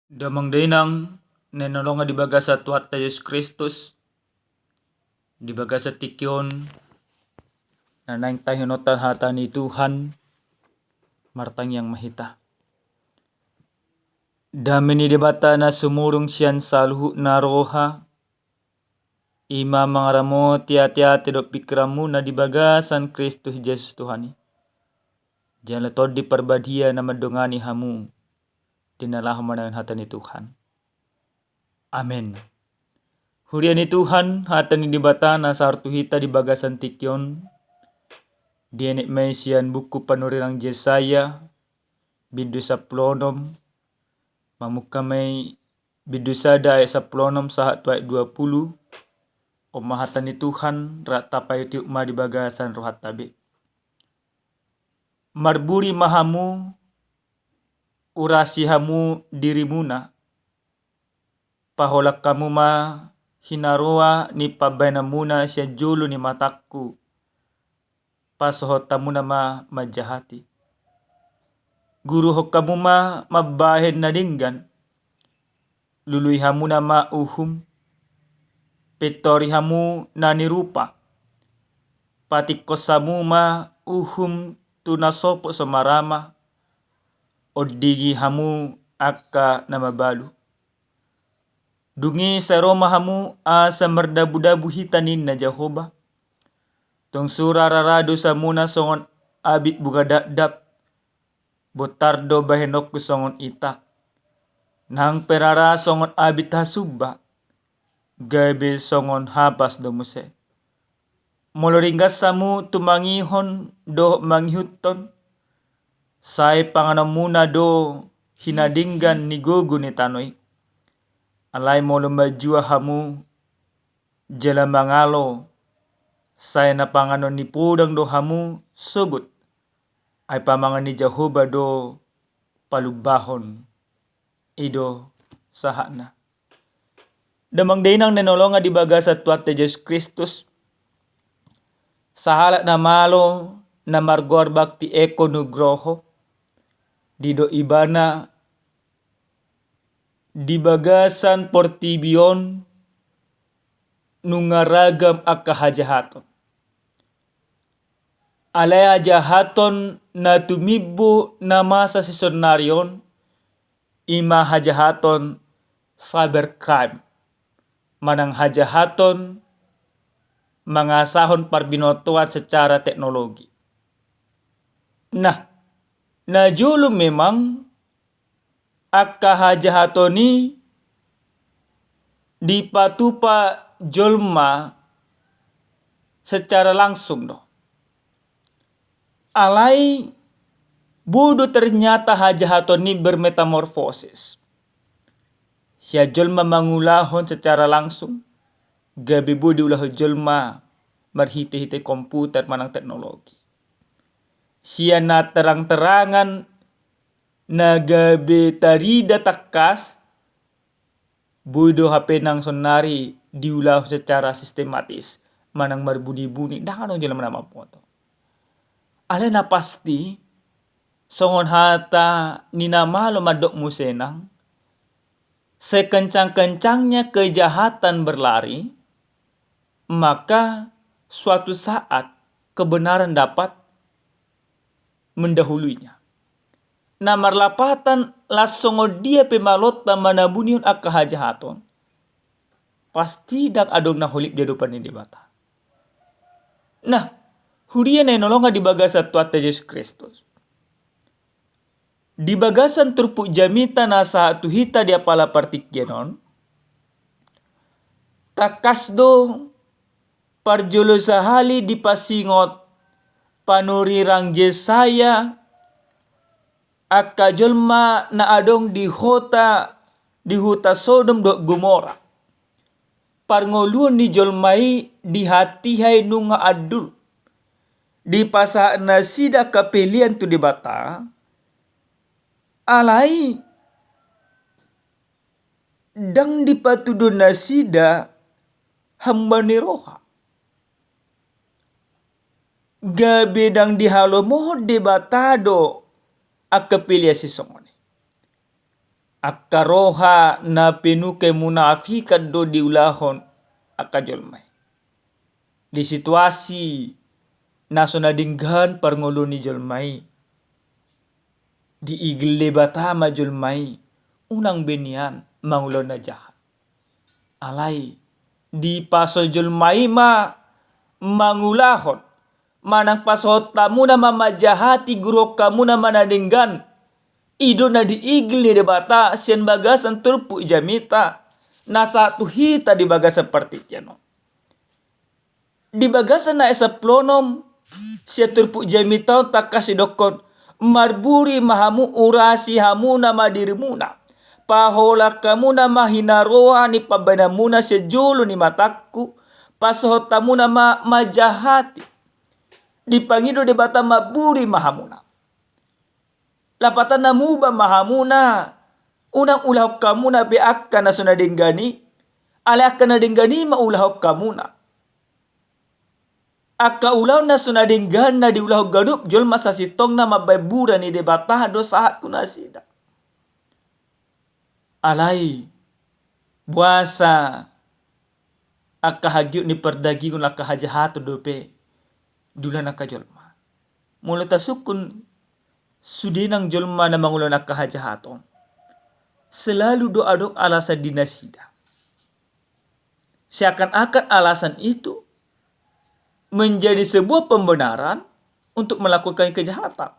Damang dainang nenolonga di baga sa Tuhan Yesus Kristus, di baga sa tikyon na naing tahinutan hata ni Tuhan martang yang mahita. Dami ni debata na sumurong siyan sa luhu na roha, ima mga ramo tiati-ati do pikramu na di baga san Kristus Jesus Tuhani. Jangan letod di perbadia na madungani hamu, dinalah manayon hata ni Tuhan. Amen. Hurian ni Tuhan hata ni dibata na sartuhita di bagasan tikyon. Dienik may siyan buku panurirang Yesaya bidu sa plonom. Mamuka may bidu sada ayat sa plonom sahat ayat 20. O mahata ni Tuhan rata payo tiukma di bagasan rohat tabi. Marburi mahamu urasi hamu dirimuna. Paholak kamu ma hinaroa ni pabainamuna siya julu ni matakku. Pasohot tamu nama majahati. Guru hokamu ma mabahen na dinggan. Lului hamu nama uhum. Petori hamu na nirupa. Patikosamu ma uhum tunasopo samarama. Odigi hamu akka nama balu. Dungi sa Roma hamu asa merdabu-dabu hitanin na Jehovah. Tong sura rarado sa muna songon abit buga dadap. Botardo bahenok ku songon itak. Nang perara songon abit hasuba. Gabe songon hapas do muse. Moloringgas samu tumangihon do manghihuton. Say panganamuna do hinadinggan ni gugu ni tanoy. Alay molo majua hamu jala mangalo. Say na panganon ni pudang do hamu sugut. Ay pamangan ni Jehovah do palubahon. Ido sahana. Damang dainang nenolonga di baga sa Tuhan Yesus Kristus. Sahalat na malo na margor bakti eko nugroho. Dido ibana di bagasan portibion nungaragam akahajahaton. Alaya jahaton na tumibo na masa sesonaryon ima hajahaton cybercrime. Manang hajahaton mangasahon parbinotuan secara teknologi. Nah, najulu memang akahajahatoni dipatupa jolma secara langsung do. Alai budu ternyata hajahatoni bermetamorfosis. Siya jolma mangulahon secara langsung. Gabi budu ulah jolma marhite-hite komputer manang teknologi. Siya na terang-terangan na gabi tarida takas. Budo HP nang sonari diulah secara sistematis. Manang marbuni-buni. Dakano jela manama po to. Alay na pasti. Songon hata ninamalo madok musenang. Sekencang-kencangnya kejahatan berlari. Maka suatu saat kebenaran dapat mendahulunya. Na marlapatan lasongo dia pemalot na manabunion akahajahaton. Pasti dak adong na hulip dia dupan ni dibata. Nah, hurian ay nolonga di bagasa Tuhan Yesus Kristus. Di bagasan turpuk jamita na sa tuhita dia pala partikyenon. Takasdo parjolo sahali di pasingot panurirang Yesaya. Akka jolma na adong di huta Sodom do Gomora. Parngoluan ni jolmai di hatihay nunga adul. Di pasa na sida kapelian tu di bata. Alai dang di patudo na sida hamba ni roha. Gabe dang di halo mo debatado akapelia si songone. Akka roha na penuke munafikat do diulahon akka jolmai. Di situasi naso nadinggan parngolo ni jolmai. Di igle batama jolmai unang benian mangulo na jahat. Alai di paso jolmai ma mangulahon manang pasot tamu na mamajahati guru kamu na manadinggan ido na diigil ni debata sian bagasan turpu jamita na satu hita di bagasan partikyano. Di bagasan na esa plonom siya turpu jamita takasidokon marburi mahamu urasi hamu na madirimuna pahola kamu na mahinaroa ni pabanamuna siya julo ni matakku pasohot tamu na majahati di pangido debata maburi mahamuna. Lapatan na muba mahamuna unang ulahok kamu na beakka na sunadinggani ala akka nadinggani maulahok kamu na akka ulaw na sunadinggan na diulahok gadup jol masasitong na mababura ni debata do sahat kunasida alai buasa akka hagyut ni perdagi kun akka hajahato dope dula nakajolma mula tasukun sudinang jolma na mangulo nakahajahato selalu doa alasan dinasida seakan-akan alasan itu menjadi sebuah pembenaran untuk melakukan kejahatan,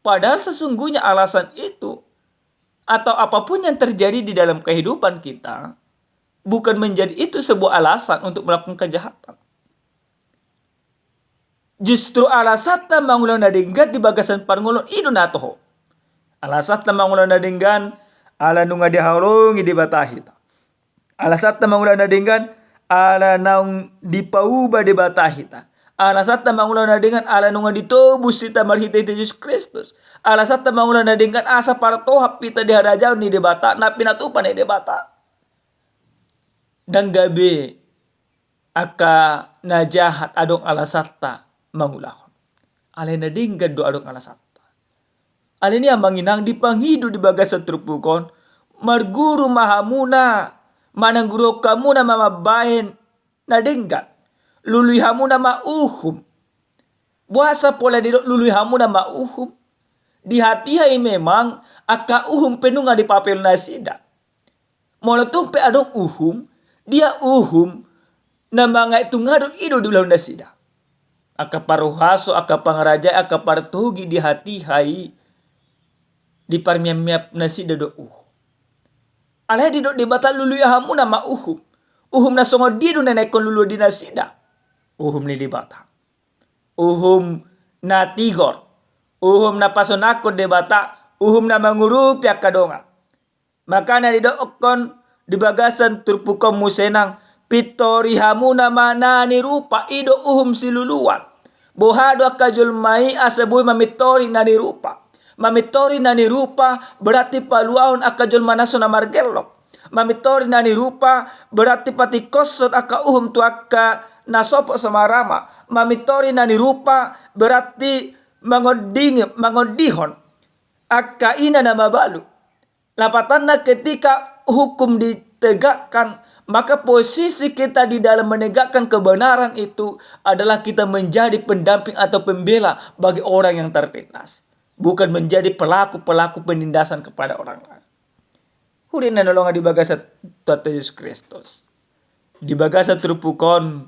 padahal sesungguhnya alasan itu atau apapun yang terjadi di dalam kehidupan kita bukan menjadi itu sebuah alasan untuk melakukan kejahatan. Justru alasata mangulo na dinggan di bagasan parngulon ido natoho. Alasata mangulo na dinggan ala nunga diharungi di batahita. Alasata mangulo na dinggan ala naung dipauba di batahita. Alasata mangulo na dinggan ala nunga ditobus sita marhita iti Yesus Kristus. Alasata mangulo na dinggan asa para tohap pita di harajaw ni di bata na pinatupan ni di bata. Dan gabi aka najahat adong alasata mangulahon. Alay na dinggan do adong alasata. Alay niya manginang dipanghido di bagasan trupukon. Marguru mahamuna. Manang guru kamu na mamabahin na dinggan. Luluy hamu na mauhum. Buasa pola di luluy hamu na mauhum. Di hatihay memang aka uhum penunga di papel na sida. Mula tumpe adong uhum. Dia uhum na mga itungadon ido dulaw na sida. Aka paruhaso, aka pangaraja, aka partugi di hatihay di parmiap-miap na sida do uhum. Alay di do di bata luluy hamu na mauhum. Uhum na songod di do na naikon lulu di na sida. Uhum ni libata. Uhum na tigor. Uhum na pasonakon di bata. Uhum na mangurupya kadongan. Maka na di do okon di bagasan turpukom musenang. Pitori hamu na manani rupa. Ido uhum siluluan. Bohado akajulmai asabuy mamitori na ni rupa. Mamitori na ni rupa berarti paluahon akajul manaso na margelok. Mamitori na ni rupa berarti pati kosot aka uhum tu aka nasopo samarama. Mamitori na ni rupa berarti mangodihon aka ina na mabalu. Lapatan na ketika hukum ditegakkan maka posisi kita di dalam menegakkan kebenaran itu adalah kita menjadi pendamping atau pembela bagi orang yang tertindas. Bukan menjadi pelaku-pelaku penindasan kepada orang lain. Huri na nolongan di bagasa Tuhan Yesus Kristus. Di bagasa trupukon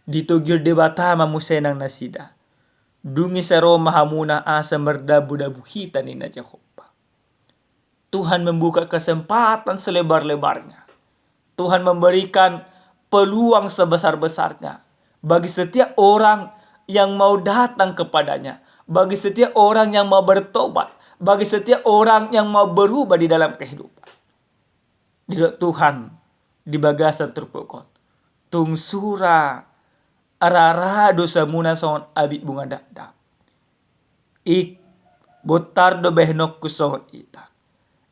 ditugir debata mamusenang nasida. Dungi sa Roma hamuna asa merdabu-dabu hita ni na Jehovah. Tuhan membuka kesempatan selebar-lebarnya. Tuhan memberikan peluang sebesar-besarnya bagi setiap orang yang mau datang kepadanya. Bagi setiap orang yang mau bertobat. Bagi setiap orang yang mau berubah di dalam kehidupan. Di Tuhan di bagasan terpukul. Tung sura arara dosa muna songon abit bunga dadap. Ik botar do behnok ku songon ita.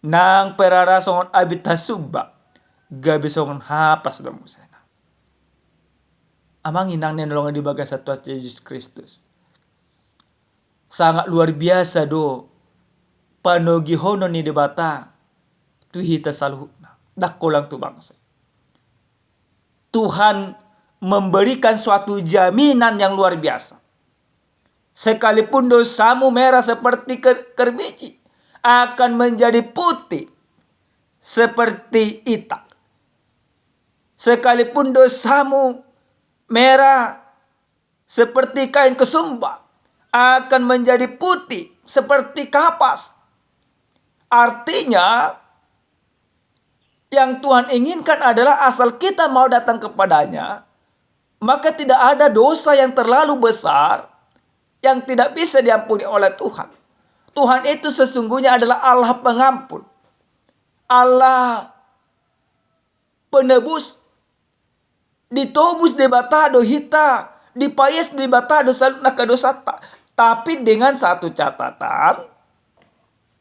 Nang perara songon abit hasubak. Gabi songon hapas do musena. Amang inang nolongan di bagasan Tuhan Yesus Kristus. Sangat luar biasa do panogihono ni debata tu hita saluhna. Dakolang tu bangsa. Tuhan memberikan suatu jaminan yang luar biasa. Sekalipun dosamu merah seperti kerbiji, akan menjadi putih seperti itak. Sekalipun dosamu merah seperti kain kesumba, akan menjadi putih seperti kapas. Artinya, yang Tuhan inginkan adalah asal kita mau datang kepadanya, maka tidak ada dosa yang terlalu besar yang tidak bisa diampuni oleh Tuhan. Tuhan itu sesungguhnya adalah Allah pengampun, Allah penebus. Ditobus debatado hita, dipayas debatado salutna kadosata. Tapi dengan satu catatan,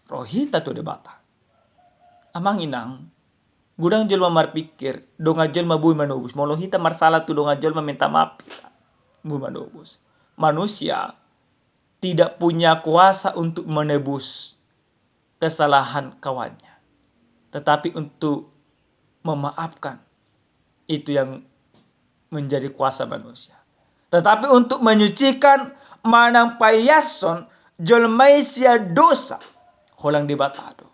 rohita tu debata. Amang inang, gudang jelma marpikir, donga jelma bui manobus. Molo hita marsalah tu donga jelma minta maaf. Bui manobus. Manusia tidak punya kuasa untuk menebus kesalahan kawannya. Tetapi untuk memaafkan, itu yang menjadi kuasa manusia. Tetapi untuk menyucikan manang payason jolmaisia dosa holang debatado.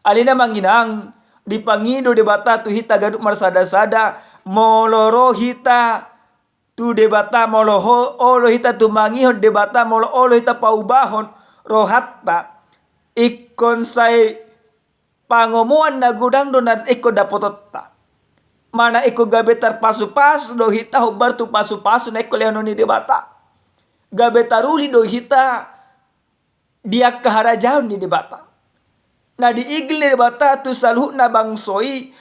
Alina manginang dipangido debata tu hita gaduk marsada-sada moloro hita tu debata moloho olo hita tu mangihon debata molo olo hita paubahon rohatta ikon say pangomuan na gudang donan iko dapototta. Mana iko gabetar pasu-pasu do hita hubar tu pasu-pasu na iko leono ni debata. Gabetaruli do hita dia kaharajaon ni debata. Na diigil ni debata tu saluh na bangsoi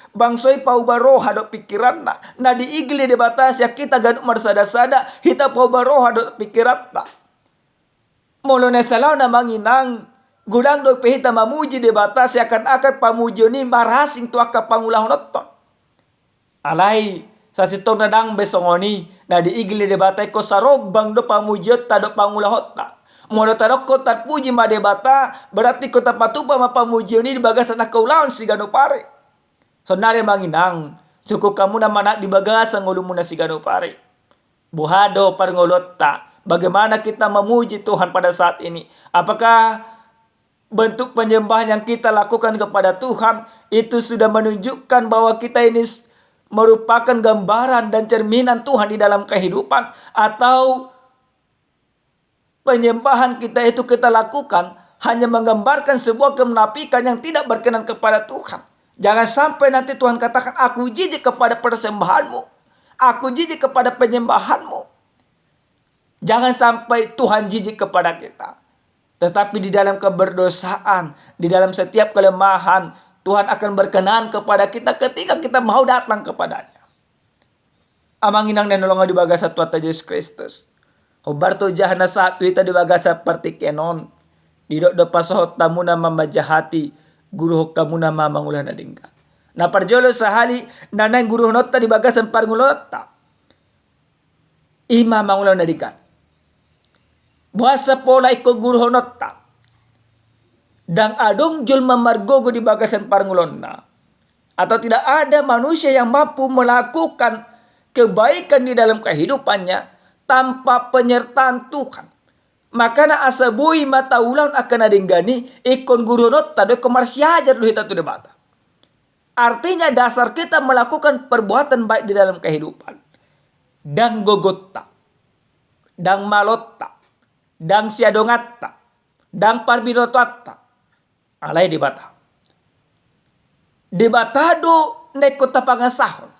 paubaroha do pikiran na. Na diigil ni debata siya kita ganuk marsada-sada hita paubaroha do pikiran na. Molo na salaw na manginang gudang do pehita mamuji debata siya akan pamuji ni marasing tu aka pangulahon oton. Alay, sa sitong nadang besongoni, na diigili debata ko sarobang do pamujot ta do pangulahot ta. Molo tadok ko tat puji ma debata, berarti ko tapatupa mapamuji ni dibagasan na kaulaon si gano pare. So nari manginang, suko kamu na manak dibagasan ngulu muna si gano pare. Buhado parngolot ta, bagaimana kita memuji Tuhan pada saat ini? Apakah bentuk penyembahan yang kita lakukan kepada Tuhan itu sudah menunjukkan bahwa kita ini merupakan gambaran dan cerminan Tuhan di dalam kehidupan, atau penyembahan kita itu kita lakukan hanya menggambarkan sebuah kemunafikan yang tidak berkenan kepada Tuhan. Jangan sampai nanti Tuhan katakan, aku jijik kepada persembahanmu, aku jijik kepada penyembahanmu. Jangan sampai Tuhan jijik kepada kita. Tetapi di dalam keberdosaan, di dalam setiap kelemahan, Tuhan akan berkenan kepada kita ketika kita mau datang kepadanya. Amanginang nenolongan di bagasa Tuhan Yesus Kristus. Hubarto jahana satu ita di bagasa partikenon. Didok do pasohot tamu nama majahati. Guru kamu nama mangulah nadingkan. Na parjolo sahali nanang guru nota di bagasan parngulota. Ima mangulah nadingkan. Buasa pola iko guru nota. Dan adong julma margogo di bagasan parngulonna. Atau tidak ada manusia yang mampu melakukan kebaikan di dalam kehidupannya tanpa penyertaan Tuhan. Maka na asabui mata ulang akan adinggani ikon guru nota do komarsiajar lu hita tu debata. Artinya dasar kita melakukan perbuatan baik di dalam kehidupan. Dan gogotta. Dan malotta. Dan siadongatta. Dan parbinotoatta. Alay debata. Debatado neko tapangasahon.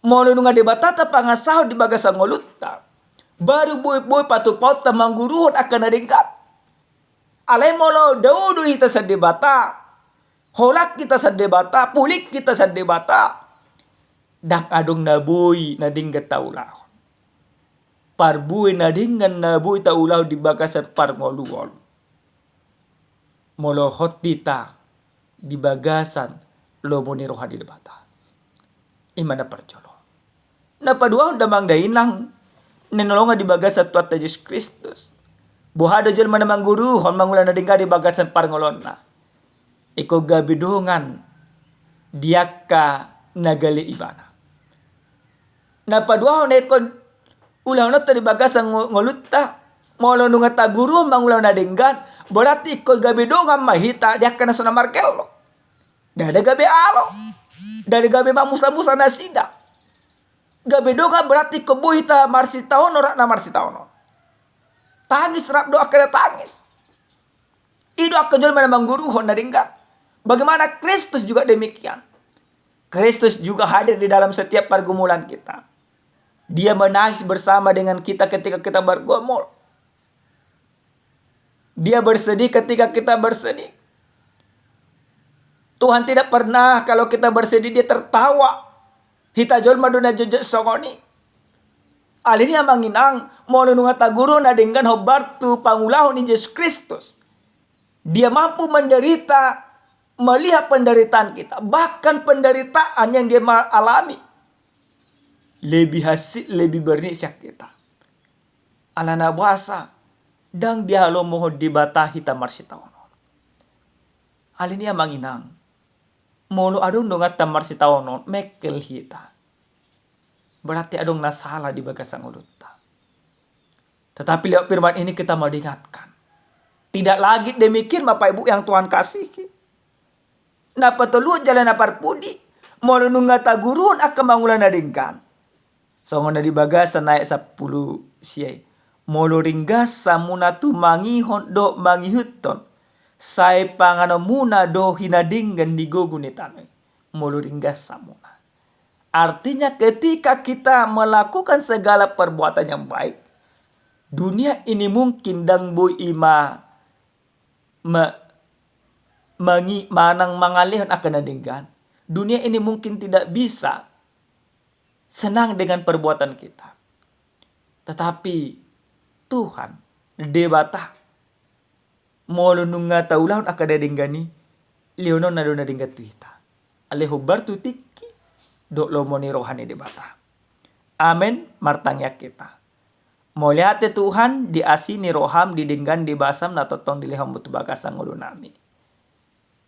Molo nunga debata tapangasahon di bagasang ngolutta. Baru boy patu-paut tamang guruhon akan adingkat. Alay molo daudu hita sa debata. Holak kita sa debata. Pulik kita sa debata. Dak adong naboy nadinggat taulahon. Parbuy nadingan naboy taulahon di bagasan parngoluon. Molohot dita di bagasan lomo ni rohani debata. Imana parjolo. Napadua damang dainang nenolongan di bagasan Tuhan Yesus Kristus. Buhado jelma namang guru hon mangulan na dingga di bagasan parngolonna. Iko gabidungan diaka nagali ibana. Napadua nekon ulang no tadi bagasa ngolutta molo nunga taguru mangulang na denggan berarti ko gabe dongam mahita diaka na sona markello. Dada gabe alo. Dari gabe mamusa-musa nasida. Gabe donga berarti ko buhita marsitaono rak na marsitaono. Tangis rap doa kena tangis. Ido akka jolma na mangguruhon na denggan. Bagaimana Kristus juga demikian. Kristus juga hadir di dalam setiap pergumulan kita. Dia menangis bersama dengan kita ketika kita bergumul. Dia bersedih ketika kita bersedih. Tuhan tidak pernah kalau kita bersedih dia tertawa. Hita jolma dona jojok songoni. Alini manginang molo nunga taguro na dengan hobartu pangulahon ni Yesus Kristus. Dia mampu menderita, melihat penderitaan kita, bahkan penderitaan yang dia alami lebih hasil lebih bernisyak kita. Alana buasa dang dia lo mohon dibatahi tamar sitawono. Alini manginang molo adong nunga tamar sitawono mekel hita. Berarti adong nasalah di bagasang ulutta. Tetapi lewat firman ini kita mau diingatkan. Tidak lagi demikian Bapak Ibu yang Tuhan kasihi. Napa telu jalan aparpudi. Molo nunga tagurun akan mangulan nadingkan. Songon di bagasan naik 10 siay. Molo ringgas samuna tu mangihon do mangihuton. Sai pangano muna do hinadinggan digogunitanay. Molo ringgas samuna. Artinya ketika kita melakukan segala perbuatan yang baik, dunia ini mungkin dang boy ima manang mangalihon akan nadinggan. Dunia ini mungkin tidak bisa senang dengan perbuatan kita. Tetapi Tuhan debata molo nunga taulahon akan nadinggani leonon na do nadinggat tuita. Aleho bartutik dok lomoni rohani debata. Amin. Martangya kita. Moliate Tuhan diasini roham didenggan dibasam na totong diliham butu bagasang ulo nami.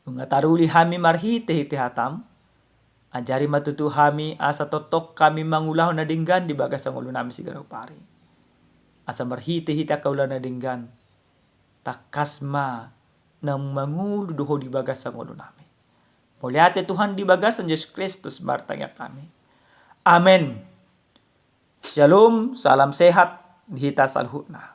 Ungataruli hami marhi tehiti hatam. Ajari matutu hami asa totok kami mangulahon na dinggan di bagasang ulo nami sigaraw pari. Asa marhi tehiti akaulan na dinggan. Takasma na mangulu doho di bagasang ulo nami. Muliate Tuhan di bagasan Yesus Kristus bartanya kami. Amin. Shalom, salam sehat, hita salhutna.